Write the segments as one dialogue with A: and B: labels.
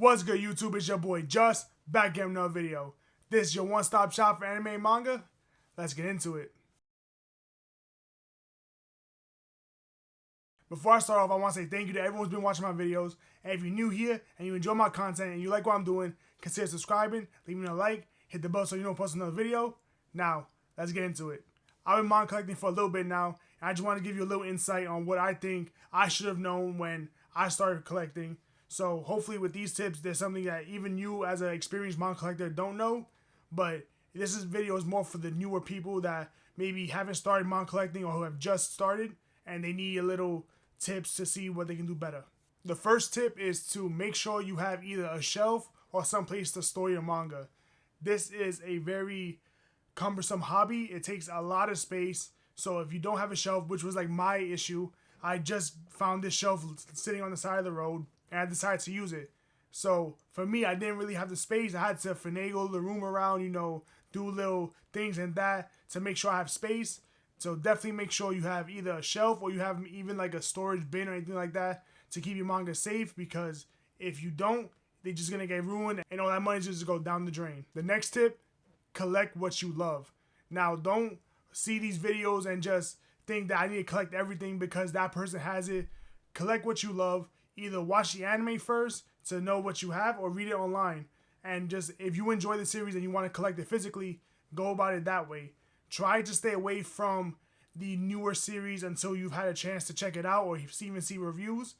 A: What's good, YouTube? It's your boy Just, back in another video. This is your one-stop shop for anime and manga. Let's get into it. Before I start off, I want to say thank you to everyone who's been watching my videos. And if you're new here and you enjoy my content and you like what I'm doing, consider subscribing, leaving a like, hit the bell so you don't post another video. Now, let's get into it. I've been manga collecting for a little bit now, and I just want to give you a little insight on what I think I should have known when I started collecting. So hopefully with these tips, there's something that even you as an experienced manga collector don't know. But this video is more for the newer people that maybe haven't started manga collecting or who have just started and they need a little tips to see what they can do better. The first tip is to make sure you have either a shelf or some place to store your manga. This is a very cumbersome hobby. It takes a lot of space. So if you don't have a shelf, which was like my issue, I just found this shelf sitting on the side of the road and I decided to use it. So for me, I didn't really have the space. I had to finagle the room around, do little things and that to make sure I have space. So definitely make sure you have either a shelf or you have even like a storage bin or anything like that to keep your manga safe, because if you don't, they're just going to get ruined and all that money just go down the drain. The next tip, collect what you love. Now, don't see these videos and just think that I need to collect everything because that person has it. Collect what you love. Either watch the anime first to know what you have or read it online. And just if you enjoy the series and you want to collect it physically, go about it that way. Try to stay away from the newer series until you've had a chance to check it out or even see reviews,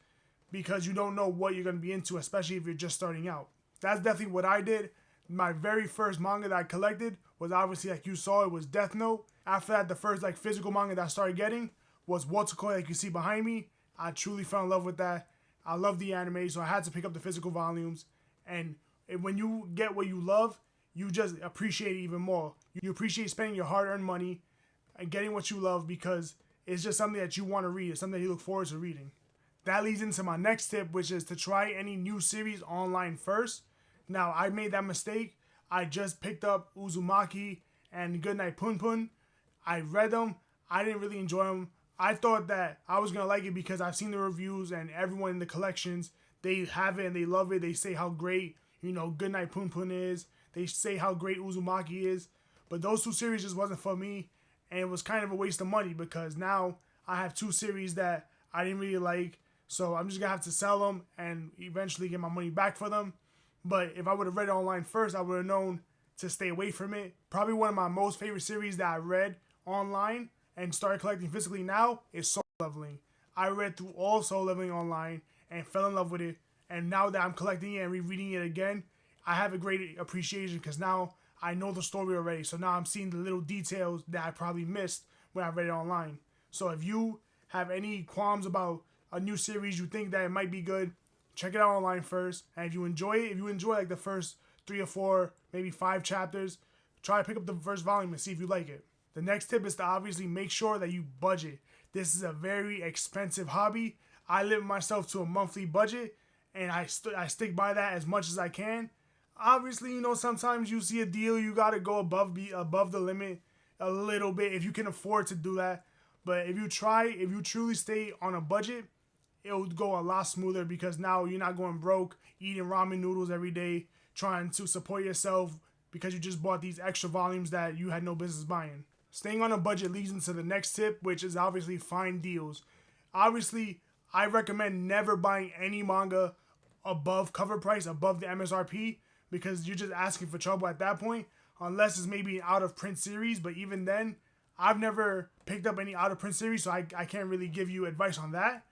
A: because you don't know what you're going to be into, especially if you're just starting out. That's definitely what I did. My very first manga that I collected was obviously, like you saw, it was Death Note. After that, the first physical manga that I started getting was Watsukoi, like you see behind me. I truly fell in love with that. I love the anime, so I had to pick up the physical volumes. And when you get what you love, you just appreciate it even more. You appreciate spending your hard-earned money and getting what you love because it's just something that you want to read. It's something that you look forward to reading. That leads into my next tip, which is to try any new series online first. Now, I made that mistake. I just picked up Uzumaki and Goodnight Punpun. I read them. I didn't really enjoy them. I thought that I was going to like it because I've seen the reviews and everyone in the collections, they have it and they love it. They say how great, Goodnight Punpun is. They say how great Uzumaki is. But those two series just wasn't for me. And it was kind of a waste of money because now I have two series that I didn't really like. So I'm just going to have to sell them and eventually get my money back for them. But if I would have read it online first, I would have known to stay away from it. Probably one of my most favorite series that I read online and started collecting physically now is Soul Leveling. I read through all Soul Leveling online and fell in love with it. And now that I'm collecting it and rereading it again, I have a great appreciation because now I know the story already. So now I'm seeing the little details that I probably missed when I read it online. So if you have any qualms about a new series, you think that it might be good, check it out online first. And if you enjoy it, if you enjoy like the first 3 or 4, maybe 5 chapters, try to pick up the first volume and see if you like it. The next tip is to obviously make sure that you budget. This is a very expensive hobby. I limit myself to a monthly budget and I stick by that as much as I can. Obviously, sometimes you see a deal, you got to go above the limit a little bit if you can afford to do that. But if you truly stay on a budget, it'll go a lot smoother because now you're not going broke eating ramen noodles every day trying to support yourself because you just bought these extra volumes that you had no business buying. Staying on a budget leads into the next tip, which is obviously find deals. Obviously, I recommend never buying any manga above cover price, above the MSRP, because you're just asking for trouble at that point, unless it's maybe an out-of-print series. But even then, I've never picked up any out-of-print series, so I can't really give you advice on that.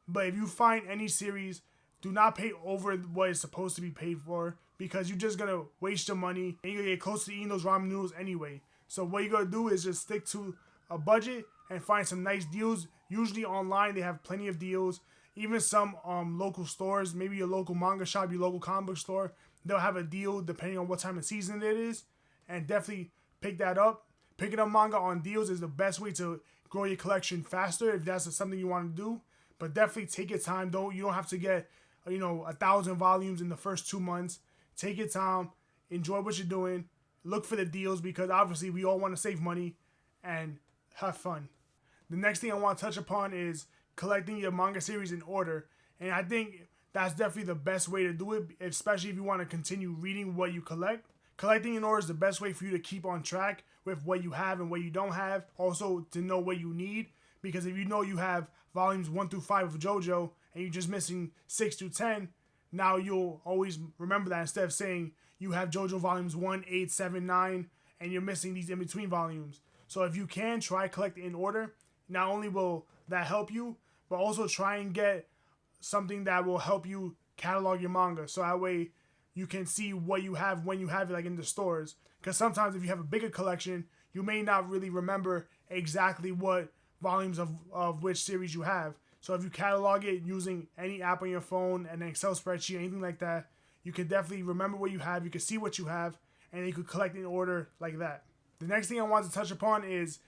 A: But if you find any series, do not pay over what is supposed to be paid for because you're just going to waste your money and you're going to get close to eating those ramen noodles anyway. So what you got to do is just stick to a budget and find some nice deals. Usually online, they have plenty of deals. Even some local stores, maybe your local manga shop, your local comic book store, they'll have a deal depending on what time of season it is. And definitely pick that up. Picking up manga on deals is the best way to grow your collection faster if that's something you want to do. But definitely take your time. You don't have to get 1,000 volumes in the first 2 months. Take your time. Enjoy what you're doing. Look for the deals because obviously we all want to save money and have fun. The next thing I want to touch upon is collecting your manga series in order. And I think that's definitely the best way to do it, especially if you want to continue reading what you collect. Collecting in order is the best way for you to keep on track with what you have and what you don't have. Also, to know what you need, because if you know you have volumes 1 through 5 of JoJo and you're just missing 6 through 10, now you'll always remember that instead of saying you have JoJo volumes 1, 8, 7, 9, and you're missing these in between volumes. So if you can, try collecting in order. Not only will that help you, but also try and get something that will help you catalog your manga. So that way you can see what you have when you have it, like in the stores. Because sometimes if you have a bigger collection, you may not really remember exactly what volumes of which series you have. So if you catalog it using any app on your phone, an Excel spreadsheet, anything like that, you can definitely remember what you have, you can see what you have, and you could collect in order like that. The next thing I want to touch upon is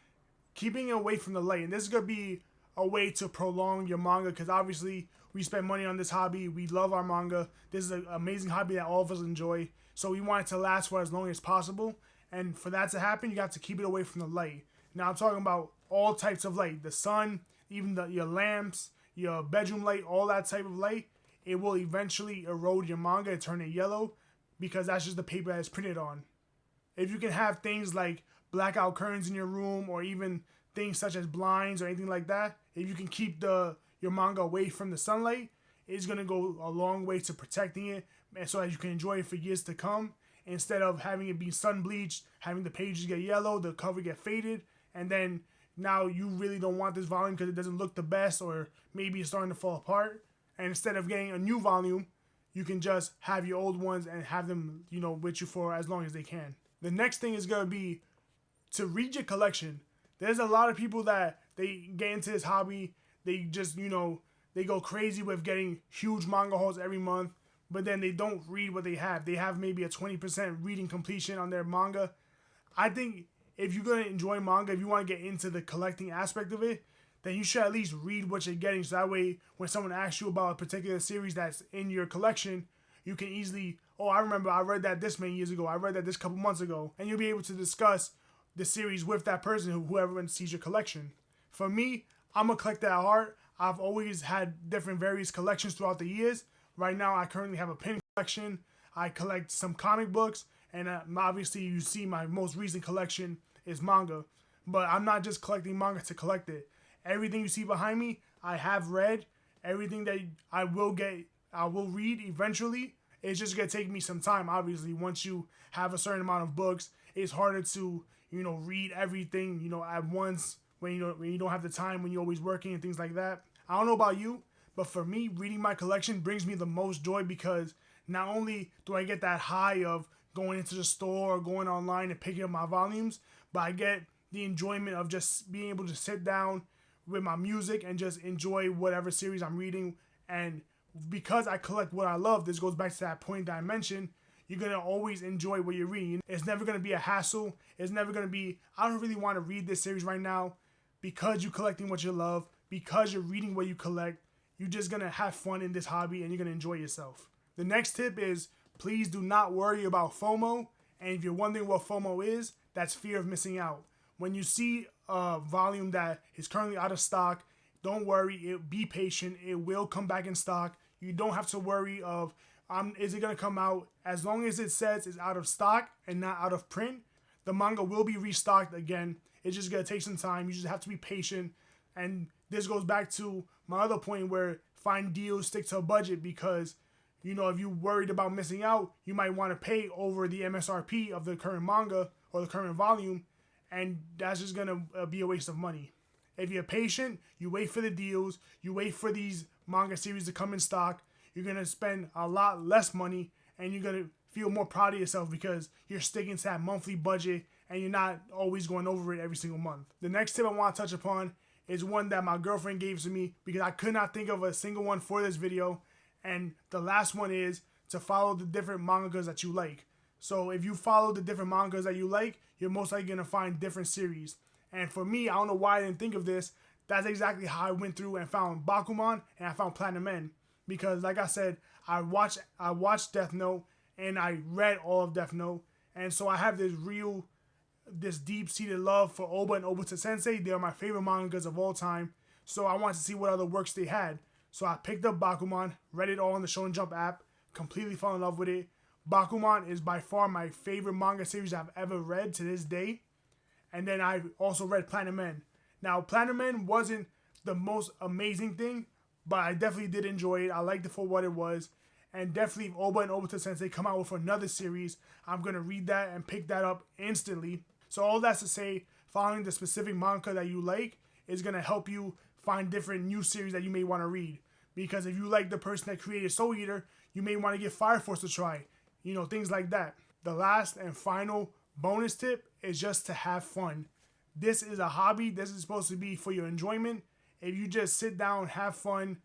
A: keeping away from the light. And this is going to be a way to prolong your manga, because obviously we spend money on this hobby. We love our manga. This is an amazing hobby that all of us enjoy. So we want it to last for as long as possible. And for that to happen, you got to keep it away from the light. Now I'm talking about all types of light. The sun, even your lamps, your bedroom light, all that type of light. It will eventually erode your manga and turn it yellow, because that's just the paper that it's printed on. If you can have things like blackout curtains in your room, or even things such as blinds or anything like that, if you can keep your manga away from the sunlight, it's going to go a long way to protecting it, and so that you can enjoy it for years to come, instead of having it be sun bleached, having the pages get yellow, the cover get faded, and then now you really don't want this volume because it doesn't look the best, or maybe it's starting to fall apart. And instead of getting a new volume, you can just have your old ones and have them, with you for as long as they can. The next thing is going to be to read your collection. There's a lot of people that they get into this hobby. They just, they go crazy with getting huge manga hauls every month, but then they don't read what they have. They have maybe a 20% reading completion on their manga. I think if you're going to enjoy manga, if you want to get into the collecting aspect of it, then you should at least read what you're getting. So that way, when someone asks you about a particular series that's in your collection, you can easily, I remember I read that this many years ago. I read that this couple months ago. And you'll be able to discuss the series with that person, whoever sees your collection. For me, I'm a collector at heart. I've always had different various collections throughout the years. Right now, I currently have a pen collection. I collect some comic books. And obviously, you see my most recent collection is manga. But I'm not just collecting manga to collect it. Everything you see behind me, I have read. Everything that I will read eventually. It's just going to take me some time, obviously. Once you have a certain amount of books, it's harder to, read everything, at once when you don't have the time, when you're always working and things like that. I don't know about you, but for me, reading my collection brings me the most joy, because not only do I get that high of going into the store or going online and picking up my volumes, but I get the enjoyment of just being able to sit down with my music and just enjoy whatever series I'm reading. And because I collect what I love, this goes back to that point that I mentioned, you're going to always enjoy what you're reading. It's never going to be a hassle. It's never going to be, I don't really want to read this series right now, because you're collecting what you love, because you're reading what you collect. You're just going to have fun in this hobby, and you're going to enjoy yourself. The next tip is, please do not worry about FOMO. And if you're wondering what FOMO is, that's fear of missing out. When you see a volume that is currently out of stock, don't worry. Be patient. It will come back in stock. You don't have to worry of, is it going to come out? As long as it says it's out of stock and not out of print, the manga will be restocked again. It's just going to take some time. You just have to be patient. And this goes back to my other point, where find deals, stick to a budget, because, if you're worried about missing out, you might want to pay over the MSRP of the current manga or the current volume, and that's just going to be a waste of money. If you're patient, you wait for the deals, you wait for these manga series to come in stock, you're going to spend a lot less money, and you're going to feel more proud of yourself because you're sticking to that monthly budget and you're not always going over it every single month. The next tip I want to touch upon is one that my girlfriend gave to me because I could not think of a single one for this video. And the last one is to follow the different mangas that you like. So if you follow the different mangas that you like, you're most likely going to find different series. And for me, I don't know why I didn't think of this. That's exactly how I went through and found Bakuman and I found Platinum End. Because like I said, I watched Death Note and I read all of Death Note. And so I have this deep-seated love for Oba and Obata Sensei. They are my favorite mangas of all time. So I wanted to see what other works they had. So I picked up Bakuman, read it all on the Shonen Jump app, completely fell in love with it. Bakuman is by far my favorite manga series I've ever read to this day. And then I also read Planet Men. Now, Planet Men wasn't the most amazing thing, but I definitely did enjoy it. I liked it for what it was. And definitely, if Oba and Obito Sensei come out with another series, I'm going to read that and pick that up instantly. So all that's to say, following the specific manga that you like is going to help you find different new series that you may want to read. Because if you like the person that created Soul Eater, you may want to give Fire Force a try. You know, things like that. The last and final bonus tip is just to have fun. This is a hobby. This is supposed to be for your enjoyment. If you just sit down, have fun,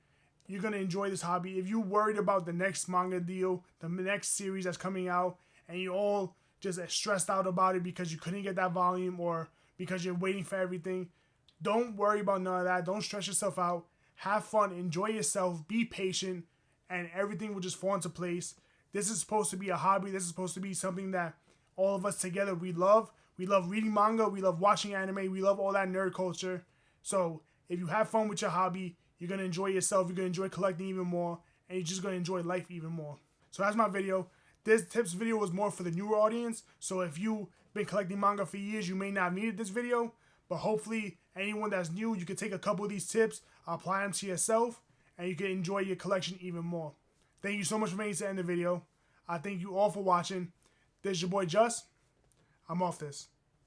A: you're going to enjoy this hobby. If you're worried about the next manga deal, the next series that's coming out, and you're all just stressed out about it because you couldn't get that volume or because you're waiting for everything, don't worry about none of that. Don't stress yourself out. Have fun. Enjoy yourself. Be patient. And everything will just fall into place. This is supposed to be a hobby. This is supposed to be something that all of us together we love. We love reading manga. We love watching anime. We love all that nerd culture. So if you have fun with your hobby, you're going to enjoy yourself. You're going to enjoy collecting even more. And you're just going to enjoy life even more. So that's my video. This tips video was more for the newer audience. So if you've been collecting manga for years, you may not have needed this video. But hopefully anyone that's new, you can take a couple of these tips, apply them to yourself, and you can enjoy your collection even more. Thank you so much for making it to the end of the video. I thank you all for watching. This is your boy Just. I'm off this.